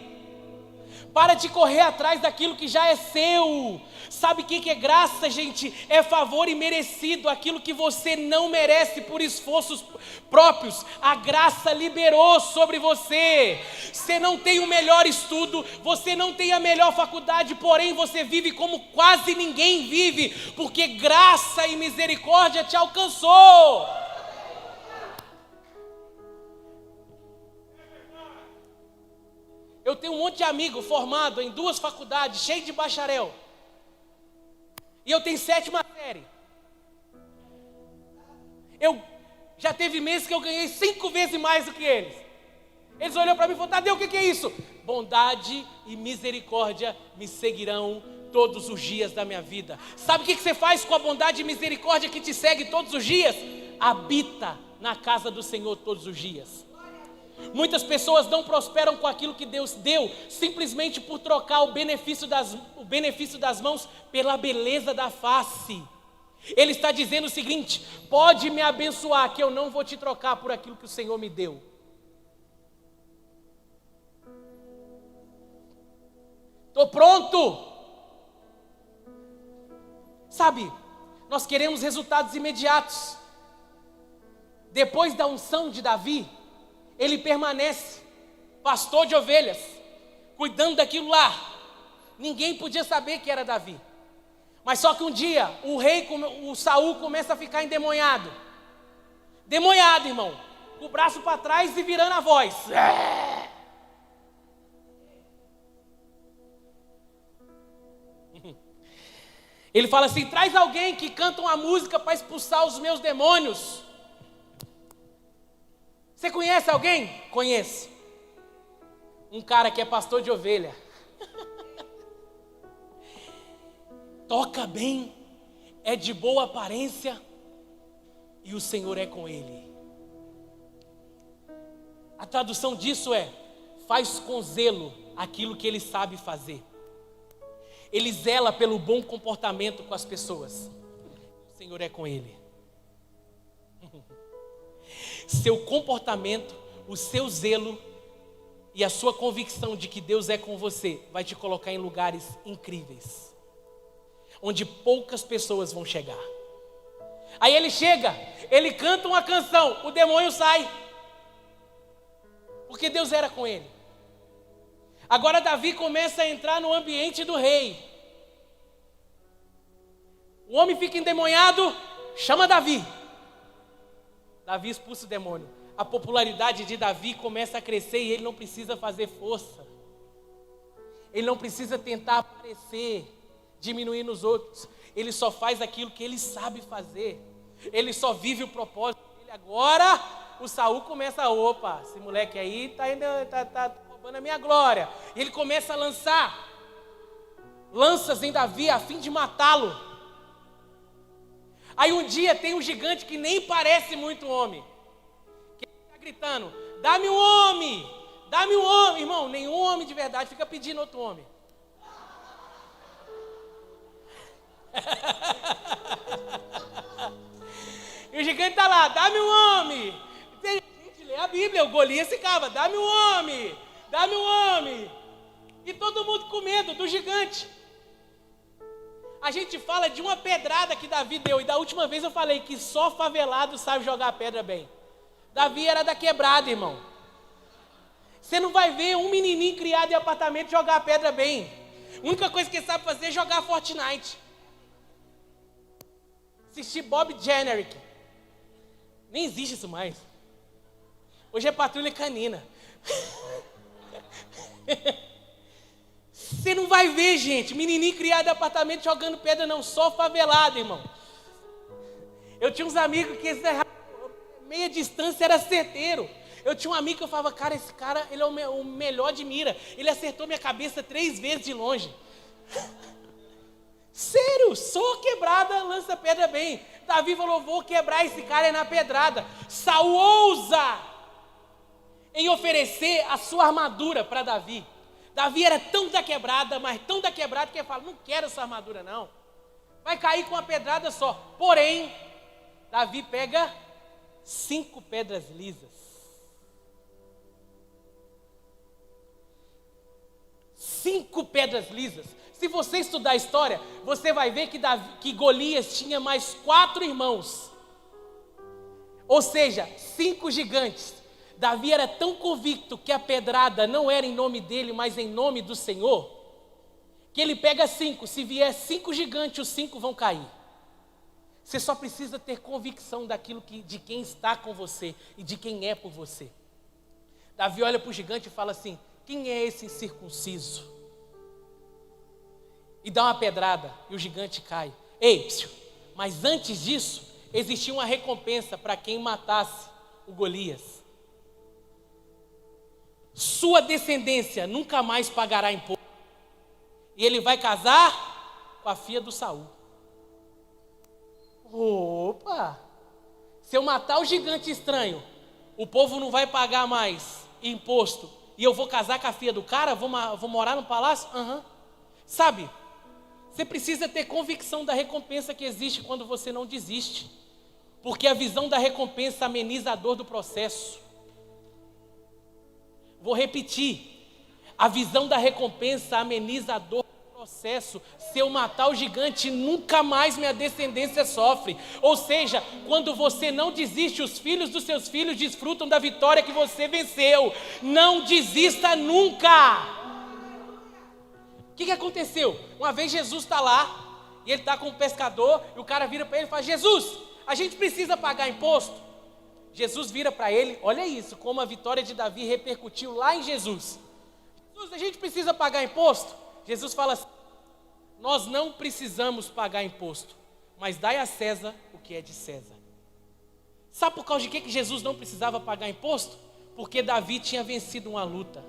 Para de correr atrás daquilo que já é seu. Sabe o que é graça, gente? É favor imerecido, aquilo que você não merece por esforços próprios. A graça liberou sobre você. Você não tem o melhor estudo, você não tem a melhor faculdade, porém você vive como quase ninguém vive, porque graça e misericórdia te alcançou. Eu tenho um monte de amigo formado em 2 faculdades, cheio de bacharel. E eu tenho 7ª série. Eu já teve meses que eu ganhei 5 vezes mais do que eles. Eles olharam para mim e falaram: Tadeu, o que é isso? Bondade e misericórdia me seguirão todos os dias da minha vida. Sabe o que você faz com a bondade e misericórdia que te segue todos os dias? Habita na casa do Senhor todos os dias. Muitas pessoas não prosperam com aquilo que Deus deu, simplesmente por trocar o benefício das mãos pela beleza da face. Ele está dizendo o seguinte: pode me abençoar, que eu não vou te trocar por aquilo que o Senhor me deu. Estou pronto. Sabe, nós queremos resultados imediatos. Depois da unção de Davi, ele permanece pastor de ovelhas, cuidando daquilo lá. Ninguém podia saber que era Davi. Mas só que um dia, o Saul começa a ficar endemoniado. Demoniado, irmão. Com o braço para trás e virando a voz. Ele fala assim: traz alguém que canta uma música para expulsar os meus demônios. Você conhece alguém? Conheço. Um cara que é pastor de ovelha. Toca bem, é de boa aparência e o Senhor é com ele. A tradução disso é: faz com zelo aquilo que ele sabe fazer. Ele zela pelo bom comportamento com as pessoas. O Senhor é com ele. Seu comportamento, o seu zelo e a sua convicção de que Deus é com você vai te colocar em lugares incríveis, onde poucas pessoas vão chegar. Aí ele chega, ele canta uma canção, o demônio sai, porque Deus era com ele. Agora Davi começa a entrar no ambiente do rei. O homem fica endemoniado, chama Davi. Davi expulsa o demônio. A popularidade de Davi começa a crescer e ele não precisa fazer força. Ele não precisa tentar aparecer, diminuir nos outros. Ele só faz aquilo que ele sabe fazer. Ele só vive o propósito dele. Agora o Saul começa: opa, esse moleque aí tá roubando a minha glória. E ele começa a lançar lanças em Davi a fim de matá-lo. Aí um dia tem um gigante que nem parece muito homem, que está gritando: dá-me um homem, dá-me um homem. Irmão, nenhum homem de verdade fica pedindo outro homem. E o gigante está lá: dá-me um homem. Tem gente, lê a Bíblia, o Golias ficava: dá-me um homem, dá-me um homem. E todo mundo com medo do gigante. A gente fala de uma pedrada que Davi deu, e da última vez eu falei que só favelado sabe jogar pedra bem. Davi era da quebrada, irmão. Você não vai ver um menininho criado em apartamento jogar pedra bem. A única coisa que ele sabe fazer é jogar Fortnite. Assistir Bob Generic. Nem existe isso mais. Hoje é patrulha canina. Você não vai ver, gente, menininho criado em apartamento jogando pedra, não, só favelado, irmão. Eu tinha uns amigos que meia distância era certeiro. Eu tinha um amigo que eu falava, cara, esse cara, ele é o melhor de mira. Ele acertou minha cabeça 3 vezes de longe. Sério, sou quebrada, lança pedra bem. Davi falou, vou quebrar esse cara na pedrada. Saul ousa em oferecer a sua armadura para Davi. Davi era tão da quebrada, mas tão da quebrada que ele fala, não quero essa armadura não. Vai cair com uma pedrada só. Porém, Davi pega 5 pedras lisas. 5 pedras lisas. Se você estudar a história, você vai ver que Golias tinha mais 4 irmãos. Ou seja, 5 gigantes. Davi era tão convicto que a pedrada não era em nome dele, mas em nome do Senhor, que ele pega 5. Se vier 5 gigantes, os 5 vão cair. Você só precisa ter convicção de quem está com você e de quem é por você. Davi olha para o gigante e fala assim, quem é esse incircunciso? E dá uma pedrada e o gigante cai. Ei, mas antes disso, existia uma recompensa para quem matasse o Golias. Sua descendência nunca mais pagará imposto. E ele vai casar com a filha do Saul. Opa! Se eu matar o gigante estranho, o povo não vai pagar mais imposto. E eu vou casar com a filha do cara? Vou morar no palácio? Sabe? Você precisa ter convicção da recompensa que existe quando você não desiste. Porque a visão da recompensa ameniza a dor do processo. Vou repetir. A visão da recompensa ameniza a dor do processo. Se eu matar o gigante, nunca mais minha descendência sofre. Ou seja, quando você não desiste, os filhos dos seus filhos desfrutam da vitória que você venceu. Não desista nunca. O que aconteceu? Uma vez Jesus está lá, e ele está com um pescador, e o cara vira para ele e fala, Jesus, a gente precisa pagar imposto? Jesus vira para ele, olha isso, como a vitória de Davi repercutiu lá em Jesus. Jesus, a gente precisa pagar imposto? Jesus fala assim, nós não precisamos pagar imposto, mas dai a César o que é de César. Sabe por causa de que Jesus não precisava pagar imposto? Porque Davi tinha vencido uma luta.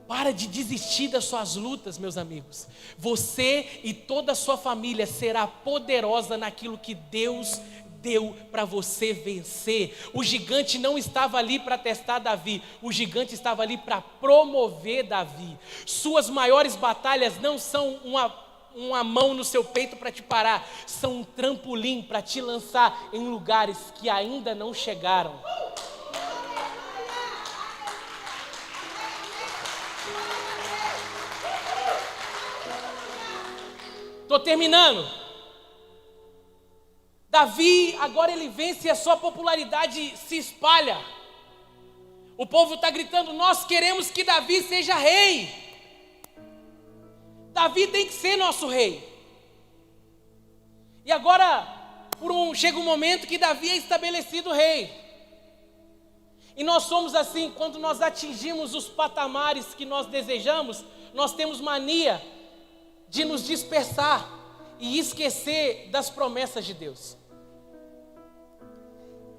Para de desistir das suas lutas, meus amigos. Você e toda a sua família será poderosa naquilo que Deus deu para você vencer. O gigante não estava ali para testar Davi. O gigante estava ali para promover Davi. Suas maiores batalhas não são uma mão no seu peito para te parar. São um trampolim para te lançar em lugares que ainda não chegaram. Estou terminando. Davi, agora ele vence e a sua popularidade se espalha. O povo está gritando, nós queremos que Davi seja rei. Davi tem que ser nosso rei. E agora, chega um momento que Davi é estabelecido rei. E nós somos assim, quando nós atingimos os patamares que nós desejamos, nós temos mania de nos dispersar e esquecer das promessas de Deus.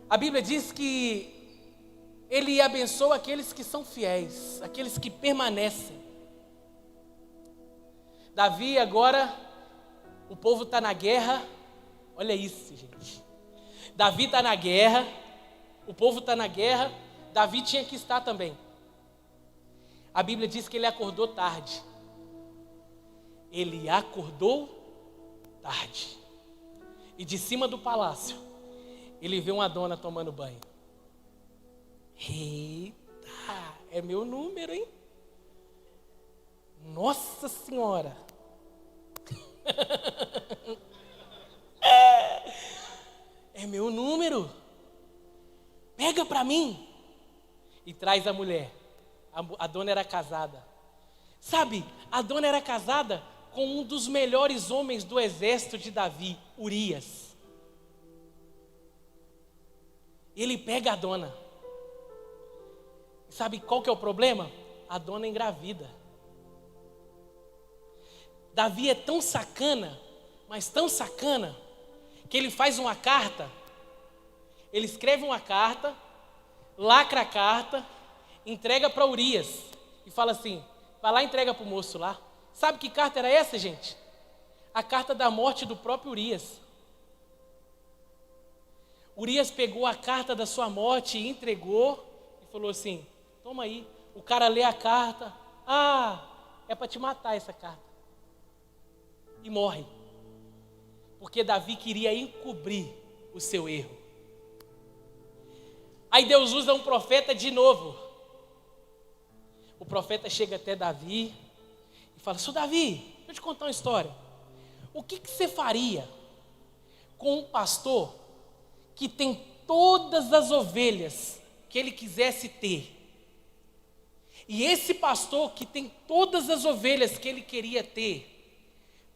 A Bíblia diz que Ele abençoa aqueles que são fiéis, aqueles que permanecem. Davi agora, o povo está na guerra, olha isso, gente. Davi está na guerra, o povo está na guerra, Davi tinha que estar também. A Bíblia diz que ele acordou tarde. Ele acordou tarde. E de cima do palácio, ele vê uma dona tomando banho. Eita, é meu número, hein? Nossa Senhora. É meu número. Pega para mim. E traz a mulher. A dona era casada. Sabe, a dona era casada com um dos melhores homens do exército de Davi, Urias. Ele pega a dona. Sabe qual que é o problema? A dona engravida. Davi é tão sacana, mas tão sacana, que ele faz uma carta. Ele escreve uma carta, lacra a carta, entrega para Urias e fala assim, vai lá e entrega para o moço lá. Sabe que carta era essa, gente? A carta da morte do próprio Urias. Urias pegou a carta da sua morte e entregou e falou assim, toma aí. O cara lê a carta, é para te matar essa carta. E morre. Porque Davi queria encobrir o seu erro. Aí Deus usa um profeta de novo. O profeta chega até Davi e fala, Sr. Davi, deixa eu te contar uma história. O que você faria com um pastor que tem todas as ovelhas que ele quisesse ter? E esse pastor que tem todas as ovelhas que ele queria ter,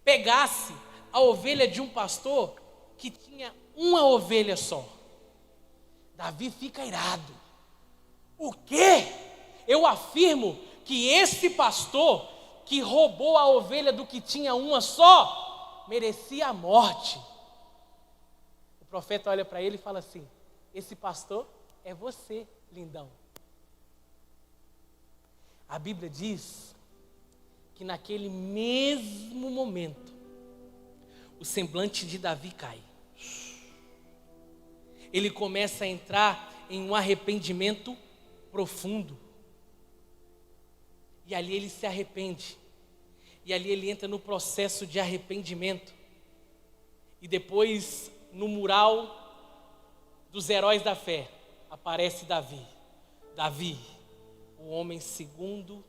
pegasse a ovelha de um pastor que tinha uma ovelha só. Davi fica irado. O quê? Eu afirmo que esse pastor que roubou a ovelha do que tinha uma só, merecia a morte. O profeta olha para ele e fala assim, esse pastor é você, lindão. A Bíblia diz que naquele mesmo momento, o semblante de Davi cai. Ele começa a entrar em um arrependimento profundo. E ali ele se arrepende. E ali ele entra no processo de arrependimento. E depois, no mural dos heróis da fé, aparece Davi. Davi, o homem segundo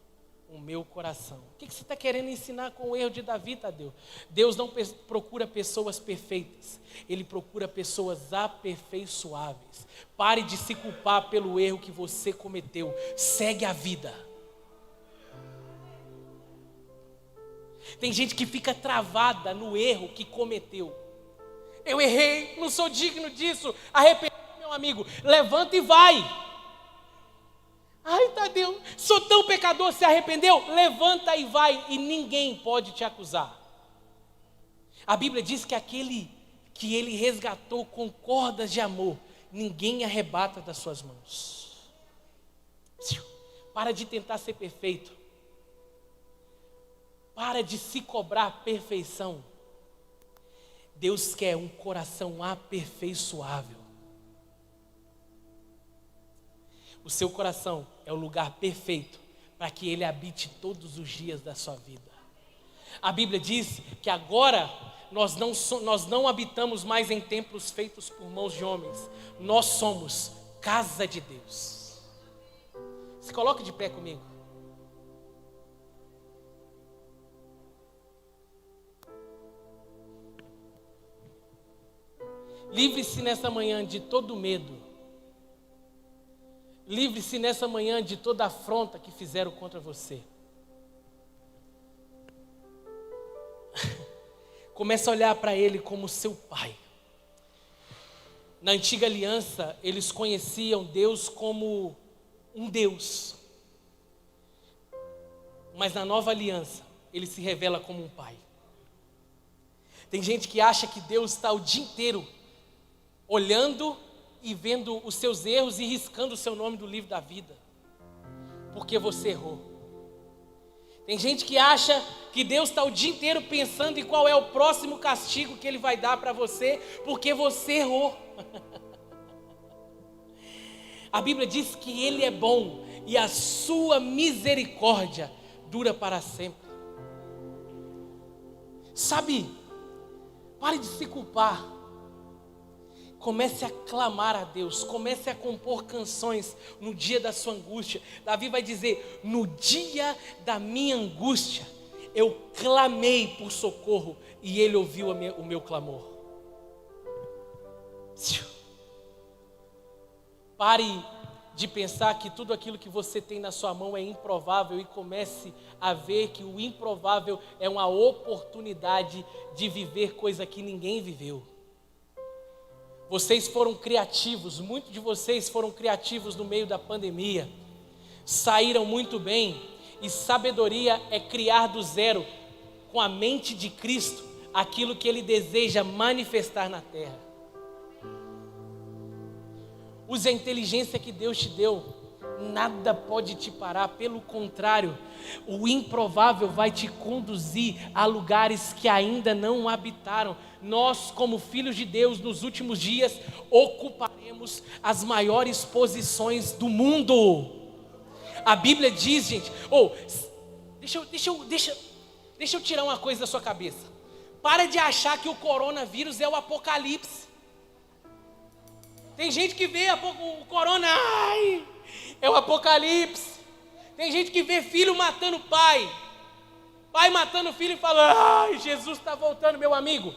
o meu coração. O que você está querendo ensinar com o erro de Davi, Tadeu? Deus não procura pessoas perfeitas. Ele procura pessoas aperfeiçoáveis. Pare de se culpar pelo erro que você cometeu. Segue a vida. Tem gente que fica travada no erro que cometeu. Eu errei, não sou digno disso. Arrepende, meu amigo. Levanta e vai. Ai, Tadeu, sou tão pecador, se arrependeu? Levanta e vai, e ninguém pode te acusar. A Bíblia diz que aquele que ele resgatou com cordas de amor, ninguém arrebata das suas mãos. Para de tentar ser perfeito. Para de se cobrar perfeição. Deus quer um coração aperfeiçoável. O seu coração é o lugar perfeito para que Ele habite todos os dias da sua vida. A Bíblia diz que agora nós não habitamos mais em templos feitos por mãos de homens. Nós somos casa de Deus. Se coloque de pé comigo. Livre-se nessa manhã de todo medo. Livre-se nessa manhã de toda afronta que fizeram contra você. Comece a olhar para Ele como seu Pai. Na antiga aliança, eles conheciam Deus como um Deus. Mas na nova aliança, Ele se revela como um Pai. Tem gente que acha que Deus está o dia inteiro olhando e vendo os seus erros e riscando o seu nome do livro da vida, porque você errou. Tem gente que acha que Deus está o dia inteiro pensando em qual é o próximo castigo que Ele vai dar para você, porque você errou. A Bíblia diz que Ele é bom e a sua misericórdia dura para sempre. Sabe, pare de se culpar. Comece a clamar a Deus, comece a compor canções no dia da sua angústia. Davi vai dizer, no dia da minha angústia, eu clamei por socorro e Ele ouviu o meu clamor. Pare de pensar que tudo aquilo que você tem na sua mão é improvável e comece a ver que o improvável é uma oportunidade de viver coisa que ninguém viveu. Vocês foram criativos, muitos de vocês foram criativos no meio da pandemia, saíram muito bem, e sabedoria é criar do zero, com a mente de Cristo, aquilo que Ele deseja manifestar na terra. Use a inteligência que Deus te deu. Nada pode te parar, pelo contrário, o improvável vai te conduzir a lugares que ainda não habitaram. Nós, como filhos de Deus, nos últimos dias, ocuparemos as maiores posições do mundo. A Bíblia diz, gente, deixa eu tirar uma coisa da sua cabeça. Para de achar que o coronavírus é o apocalipse. Tem gente que vê o corona, é o apocalipse. Tem gente que vê filho matando pai matando filho e fala, Jesus está voltando, meu amigo.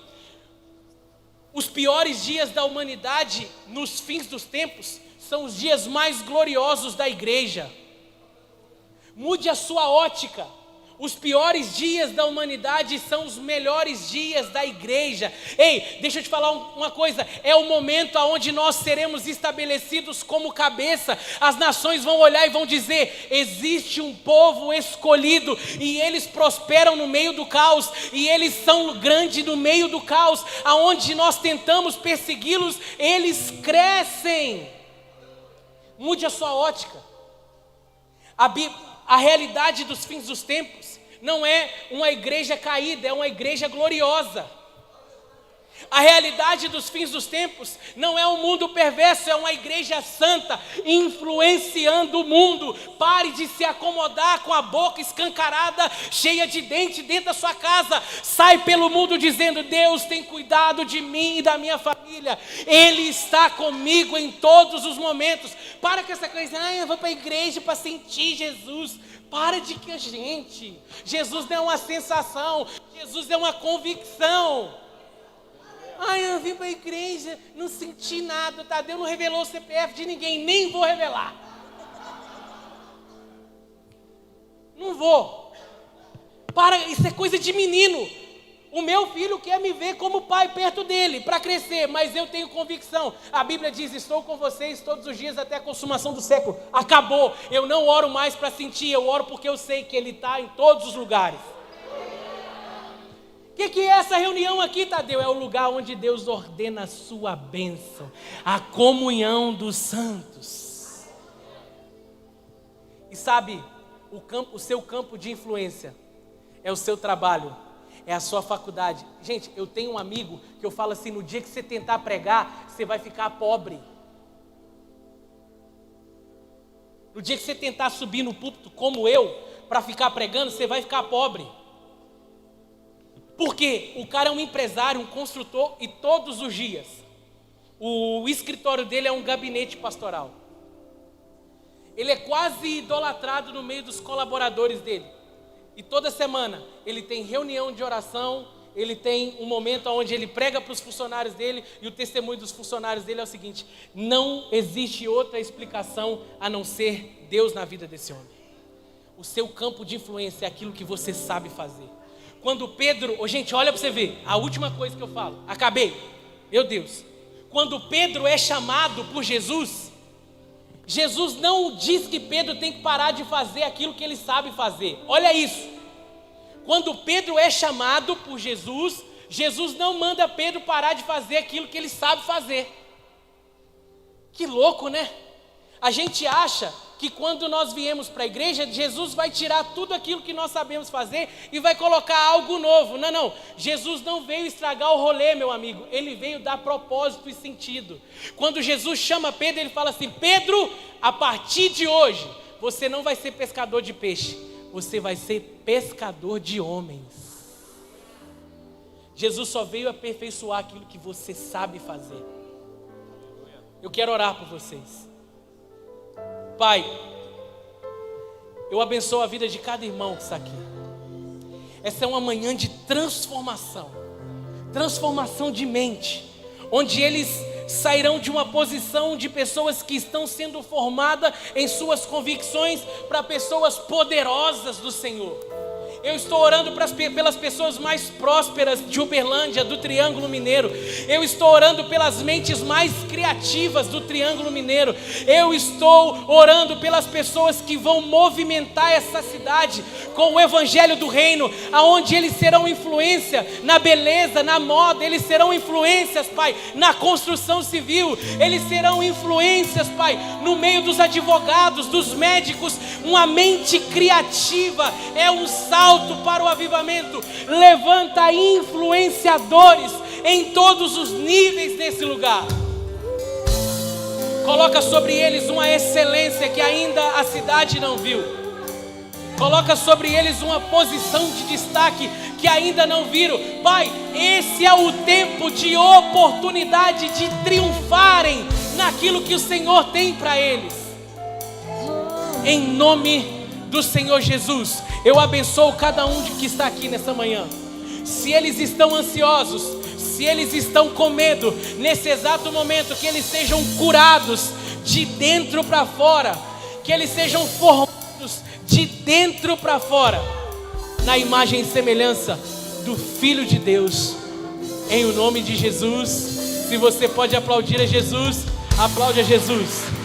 Os piores dias da humanidade, nos fins dos tempos, são os dias mais gloriosos da igreja. Mude a sua ótica. Os piores dias da humanidade são os melhores dias da igreja. Ei, deixa eu te falar uma coisa. É o momento onde nós seremos estabelecidos como cabeça. As nações vão olhar e vão dizer, existe um povo escolhido, e eles prosperam no meio do caos, e eles são grandes no meio do caos. Aonde nós tentamos persegui-los, eles crescem. Mude a sua ótica. A realidade dos fins dos tempos não é uma igreja caída, é uma igreja gloriosa. A realidade dos fins dos tempos não é um mundo perverso, é uma igreja santa, influenciando o mundo. Pare de se acomodar com a boca escancarada, cheia de dente dentro da sua casa. Sai pelo mundo dizendo, Deus tem cuidado de mim e da minha família. Ele está comigo em todos os momentos. Para com essa coisa, eu vou para a igreja para sentir Jesus. Para de que gente, Jesus não é uma sensação, Jesus é uma convicção. Eu vim para a igreja, não senti nada, Tadeu não revelou o CPF de ninguém, nem vou revelar. Não vou. Isso é coisa de menino. O meu filho quer me ver como pai perto dele, para crescer, mas eu tenho convicção. A Bíblia diz, estou com vocês todos os dias até a consumação do século. Acabou, eu não oro mais para sentir, eu oro porque eu sei que Ele está em todos os lugares. O que é essa reunião aqui, Tadeu? É o lugar onde Deus ordena a sua bênção, a comunhão dos santos. E sabe, o seu campo de influência é o seu trabalho, é a sua faculdade. Gente, eu tenho um amigo que eu falo assim, no dia que você tentar pregar, você vai ficar pobre. No dia que você tentar subir no púlpito como eu, para ficar pregando, você vai ficar pobre. Porque o cara é um empresário, um construtor, e todos os dias o escritório dele é um gabinete pastoral. Ele é quase idolatrado no meio dos colaboradores dele. E toda semana ele tem reunião de oração, ele tem um momento onde ele prega para os funcionários dele, e o testemunho dos funcionários dele é o seguinte: não existe outra explicação a não ser Deus na vida desse homem. O seu campo de influência é aquilo que você sabe fazer. Quando Pedro, gente, olha para você ver, a última coisa que eu falo, acabei, meu Deus. Quando Pedro é chamado por Jesus, Jesus não diz que Pedro tem que parar de fazer aquilo que ele sabe fazer. Olha isso. Quando Pedro é chamado por Jesus, Jesus não manda Pedro parar de fazer aquilo que ele sabe fazer. Que louco, né? A gente acha que quando nós viemos para a igreja, Jesus vai tirar tudo aquilo que nós sabemos fazer e vai colocar algo novo. Não. Jesus não veio estragar o rolê, meu amigo. Ele veio dar propósito e sentido. Quando Jesus chama Pedro, ele fala assim: Pedro, a partir de hoje, você não vai ser pescador de peixe, você vai ser pescador de homens. Jesus só veio aperfeiçoar aquilo que você sabe fazer. Eu quero orar por vocês. Pai, eu abençoo a vida de cada irmão que está aqui. Essa é uma manhã de transformação de mente, onde eles sairão de uma posição de pessoas que estão sendo formadas em suas convicções para pessoas poderosas do Senhor. Eu estou orando pelas pessoas mais prósperas de Uberlândia, do Triângulo Mineiro. Eu estou orando pelas mentes mais criativas do Triângulo Mineiro. Eu estou orando pelas pessoas que vão movimentar essa cidade com o Evangelho do Reino, aonde eles serão influência na beleza, na moda. Eles serão influências, Pai, na construção civil. Eles serão influências, Pai, no meio dos advogados, dos médicos. Uma mente criativa é um salto para o avivamento. Levanta influenciadores em todos os níveis desse lugar. Coloca sobre eles uma excelência que ainda a cidade não viu. Coloca sobre eles uma posição de destaque que ainda não viram. Pai, esse é o tempo de oportunidade de triunfarem naquilo que o Senhor tem para eles. Em nome do Senhor Jesus, eu abençoo cada um que está aqui nessa manhã. Se eles estão ansiosos, se eles estão com medo, nesse exato momento, que eles sejam curados de dentro para fora, que eles sejam formados de dentro para fora, na imagem e semelhança do Filho de Deus, em o nome de Jesus. Se você pode aplaudir a Jesus, aplaude a Jesus.